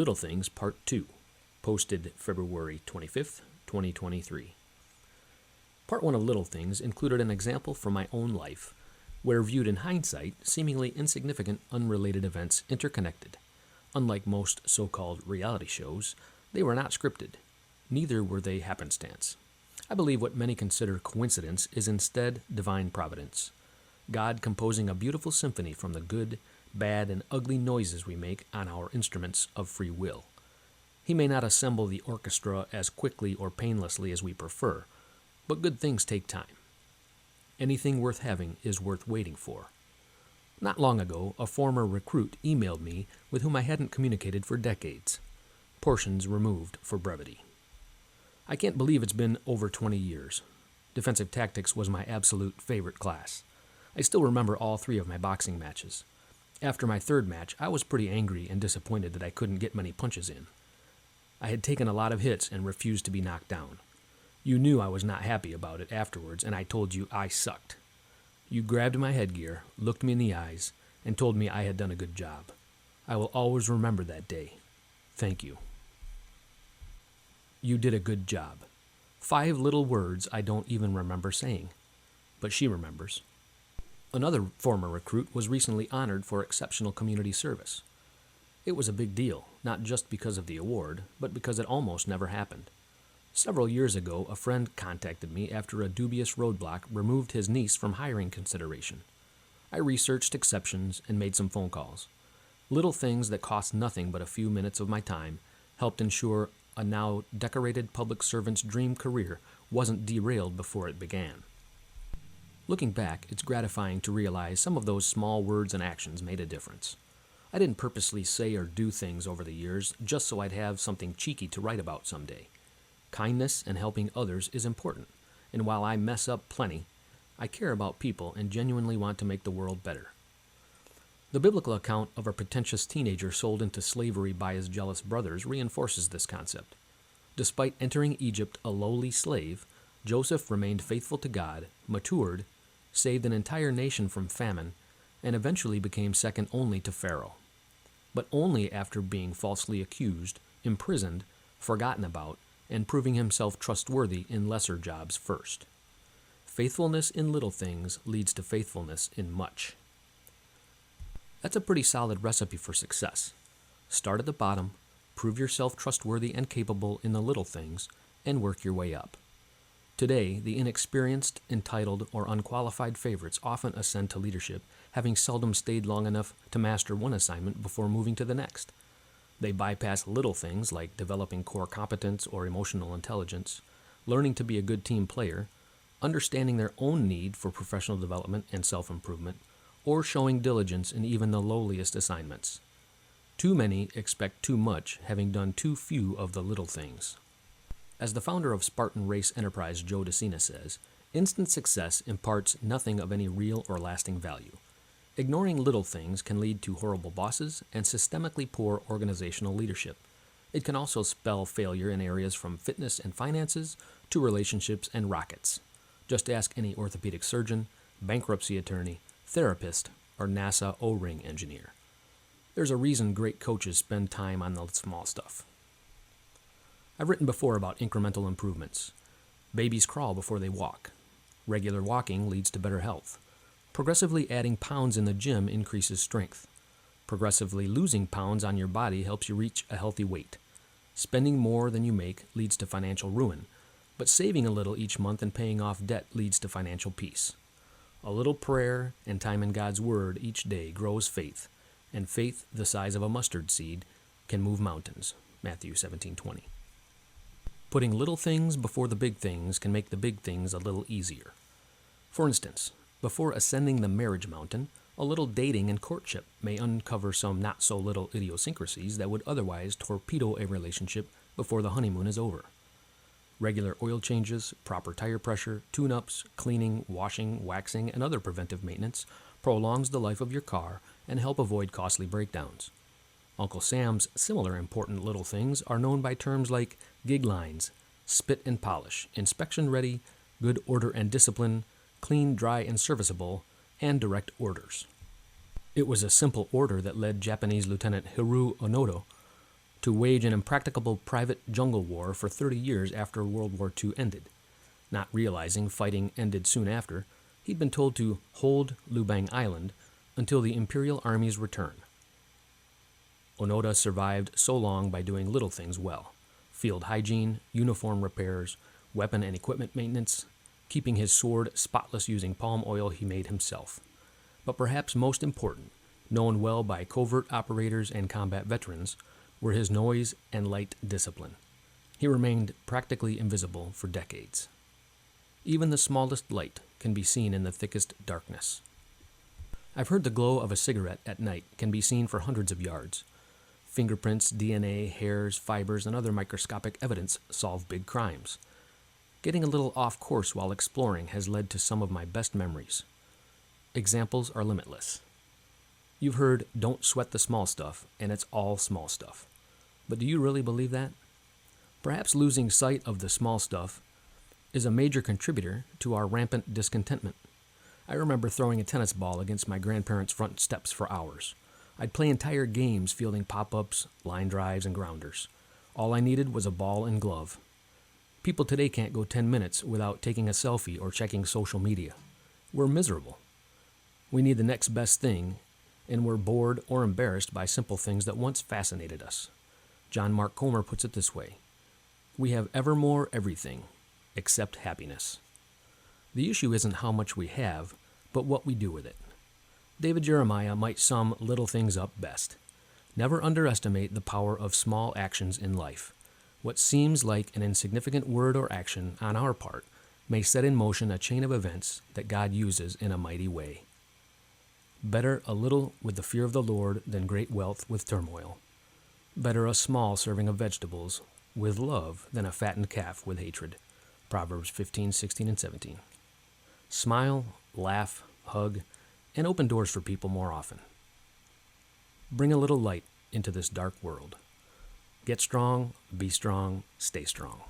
Little Things Part 2, posted February 25th, 2023. Part 1 of Little Things included an example from my own life, where viewed in hindsight, seemingly insignificant unrelated events interconnected. Unlike most so-called reality shows, they were not scripted. Neither were they happenstance. I believe what many consider coincidence is instead divine providence. God composing a beautiful symphony from the good, bad, and ugly noises we make on our instruments of free will. He may not assemble the orchestra as quickly or painlessly as we prefer, but good things take time. Anything worth having is worth waiting for. Not long ago, a former recruit emailed me with whom I hadn't communicated for decades. Portions removed for brevity. I can't believe it's been over 20 years. Defensive tactics was my absolute favorite class. I still remember all 3 of my boxing matches. After my 3rd match, I was pretty angry and disappointed that I couldn't get many punches in. I had taken a lot of hits and refused to be knocked down. You knew I was not happy about it afterwards, and I told you I sucked. You grabbed my headgear, looked me in the eyes, and told me I had done a good job. I will always remember that day. Thank you. You did a good job. 5 little words I don't even remember saying, but she remembers. Another former recruit was recently honored for exceptional community service. It was a big deal, not just because of the award, but because it almost never happened. Several years ago, a friend contacted me after a dubious roadblock removed his niece from hiring consideration. I researched exceptions and made some phone calls. Little things that cost nothing but a few minutes of my time helped ensure a now decorated public servant's dream career wasn't derailed before it began. Looking back, it's gratifying to realize some of those small words and actions made a difference. I didn't purposely say or do things over the years just so I'd have something cheeky to write about someday. Kindness and helping others is important, and while I mess up plenty, I care about people and genuinely want to make the world better. The biblical account of a pretentious teenager sold into slavery by his jealous brothers reinforces this concept. Despite entering Egypt a lowly slave, Joseph remained faithful to God, matured, saved an entire nation from famine, and eventually became second only to Pharaoh. But only after being falsely accused, imprisoned, forgotten about, and proving himself trustworthy in lesser jobs first. Faithfulness in little things leads to faithfulness in much. That's a pretty solid recipe for success. Start at the bottom, prove yourself trustworthy and capable in the little things, and work your way up. Today, the inexperienced, entitled, or unqualified favorites often ascend to leadership, having seldom stayed long enough to master one assignment before moving to the next. They bypass little things like developing core competence or emotional intelligence, learning to be a good team player, understanding their own need for professional development and self-improvement, or showing diligence in even the lowliest assignments. Too many expect too much, having done too few of the little things. As the founder of Spartan Race Enterprise, Joe DeCina, says, instant success imparts nothing of any real or lasting value. Ignoring little things can lead to horrible bosses and systemically poor organizational leadership. It can also spell failure in areas from fitness and finances to relationships and rockets. Just ask any orthopedic surgeon, bankruptcy attorney, therapist, or NASA O-ring engineer. There's a reason great coaches spend time on the small stuff. I've written before about incremental improvements. Babies crawl before they walk. Regular walking leads to better health. Progressively adding pounds in the gym increases strength. Progressively losing pounds on your body helps you reach a healthy weight. Spending more than you make leads to financial ruin, but saving a little each month and paying off debt leads to financial peace. A little prayer and time in God's Word each day grows faith, and faith the size of a mustard seed can move mountains. Matthew 17:20. Putting little things before the big things can make the big things a little easier. For instance, before ascending the marriage mountain, a little dating and courtship may uncover some not-so-little idiosyncrasies that would otherwise torpedo a relationship before the honeymoon is over. Regular oil changes, proper tire pressure, tune-ups, cleaning, washing, waxing, and other preventive maintenance prolongs the life of your car and help avoid costly breakdowns. Uncle Sam's similar important little things are known by terms like gig lines, spit and polish, inspection ready, good order and discipline, clean, dry, and serviceable, and direct orders. It was a simple order that led Japanese Lieutenant Hiroo Onoda to wage an impracticable private jungle war for 30 years after World War II ended. Not realizing fighting ended soon after, he'd been told to hold Lubang Island until the Imperial Army's return. Onoda survived so long by doing little things well: field hygiene, uniform repairs, weapon and equipment maintenance, keeping his sword spotless using palm oil he made himself. But perhaps most important, known well by covert operators and combat veterans, were his noise and light discipline. He remained practically invisible for decades. Even the smallest light can be seen in the thickest darkness. I've heard the glow of a cigarette at night can be seen for hundreds of yards. Fingerprints, DNA, hairs, fibers, and other microscopic evidence solve big crimes. Getting a little off course while exploring has led to some of my best memories. Examples are limitless. You've heard, "Don't sweat the small stuff," and it's all small stuff. But do you really believe that? Perhaps losing sight of the small stuff is a major contributor to our rampant discontentment. I remember throwing a tennis ball against my grandparents' front steps for hours. I'd play entire games fielding pop-ups, line drives, and grounders. All I needed was a ball and glove. People today can't go 10 minutes without taking a selfie or checking social media. We're miserable. We need the next best thing, and we're bored or embarrassed by simple things that once fascinated us. John Mark Comer puts it this way: "We have evermore everything, except happiness." The issue isn't how much we have, but what we do with it. David Jeremiah might sum little things up best. Never underestimate the power of small actions in life. What seems like an insignificant word or action on our part may set in motion a chain of events that God uses in a mighty way. Better a little with the fear of the Lord than great wealth with turmoil. Better a small serving of vegetables with love than a fattened calf with hatred. Proverbs 15, 16, and 17. Smile, laugh, hug, and open doors for people more often. Bring a little light into this dark world. Get strong, be strong, stay strong.